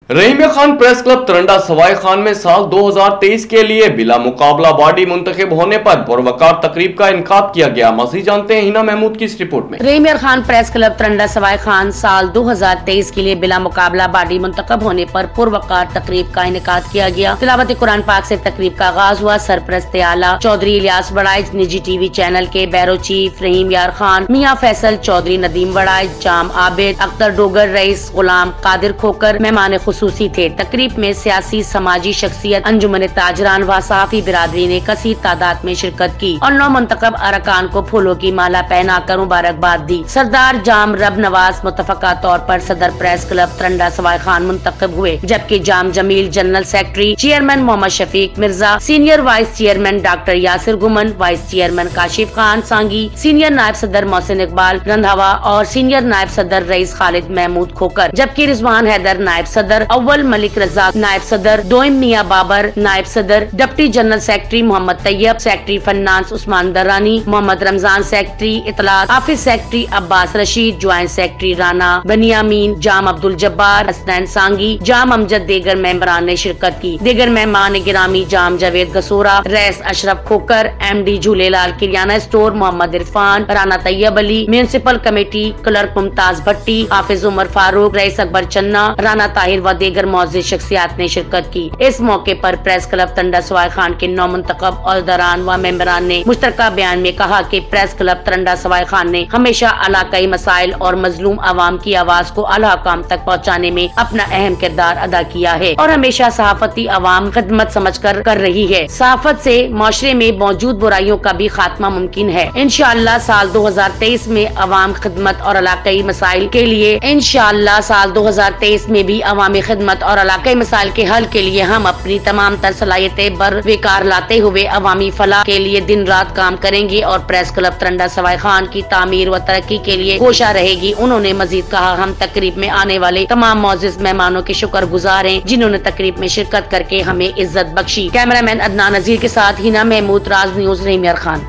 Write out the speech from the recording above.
रहीम यार Khan press club Taranda Sawai Khan में साल 2023 के लिए बिला मुकाबला बॉडी मुंतखब होने पर पुरवकार तकरीब का इनकाद किया गया। मज़ीद जानते हैं हिना महमूद की इस रिपोर्ट में। रहीम यार खान प्रेस क्लब तरंडा सवाई खान साल 2023 के लिए बिला मुकाबला बॉडी मुंतखब होने पर पुरवकार तकरीब का इनकाद किया गया। तिलावत कुरान पाक से तकरीब का आगाज हुआ। सरपरस्त आला चौधरी इलियास वड़ाइच, निजी टीवी चैनल के बैरो चीफ रहीम यार खान, मियाँ फैसल चौधरी, नदीम वड़ाइच, जाम आबिद, अख्तर डोगर, रईस गुलाम कादिर खोकर मेहमान खुसूसी थे। तकरीब में सियासी समाजी शख्सियत, अंजुमन ताजरान व सहाफी बिरादरी ने कसीर तादाद में शिरकत की और 9 मुंतखब अरकान को फूलों की माला पहनाकर मुबारकबाद दी। सरदार जाम रब नवाज मुतफका तौर पर सदर प्रेस क्लब तरंडा सवाई खान मुंतखब हुए, जबकि Jam Jamil general secretary, chairman Muhammad Shafiq Mirza, senior vice chairman doctor Yasir Guman, vice chairman Kashif Khan Sangi, senior नायब सदर मोहसिन इकबाल रंधावा और सीनियर नायब सदर रईस खालिद महमूद खोकर, जबकि रिजवान हैदर नायब सदर, अव्वल मलिक रजाक नायब सदर, दोइम मियाँ बाबर नायब सदर, deputy general secretary Mohammad Tayyab, secretary finance Usman Durrani, Mohammad Ramzan secretary इतलात, Hafiz secretary Abbas Rashid, joint secretary Rana Bunyamin, Jam Abdul Jabbar, Hasnain Sangi, Jam Amjad दीगर मेंबरान ने शिरकत की। दीगर मेहमान गिरामी Jam Javed Gasura, Rais Ashraf Khokhar, MD Jhulelal Kiryana store Mohammad Irfan, Rana Tayyab Ali, municipal committee clerk Mumtaz Bhatti, Hafiz Umar Farooq, Rais Akbar Channa, Rana Tahir व दीगर मौजूद शख्सियात ने शिरकत की। इस मौके पर प्रेस क्लब तरंडा सवाई खान के 9 मुंतखब अहदेदारान व मेंबरान ने मुश्तरका बयान में कहा कि प्रेस क्लब तरंडा सवाई खान ने हमेशा इलाकाई मसाइल और मजलूम अवाम की आवाज को आला हुकाम तक पहुँचाने में अपना अहम किरदार अदा किया है और हमेशा सहाफती अवाम खिदमत समझकर कर रही है। सहाफत से माशरे में मौजूद बुराइयों का भी खात्मा मुमकिन है। इंशाअल्लाह साल 2023 में अवाम खिदमत और इलाकाई मसाइल के लिए इंशाअल्लाह साल 2023 में भी अवामी खिदमत और इलाकाई मसाइल के हल के लिए हम अपनी तमाम तर सलाहियतें बरविकार लाते हुए अवामी फलाह के लिए दिन रात काम करेंगे और प्रेस क्लब तरंडा सवाई खान की तामीर व तरक्की के लिए कोशा रहेगी। उन्होंने मजीद कहा, हम तकरीब में आने वाले तमाम मौजूद मेहमानों के शुक्रगुजार हैं जिन्होंने तकरीब में शिरकत करके हमें इज्जत बख्शी। कैमरामैन अदनान नजीर के साथ हिना महमूद, राज न्यूज, रहीम यार खान।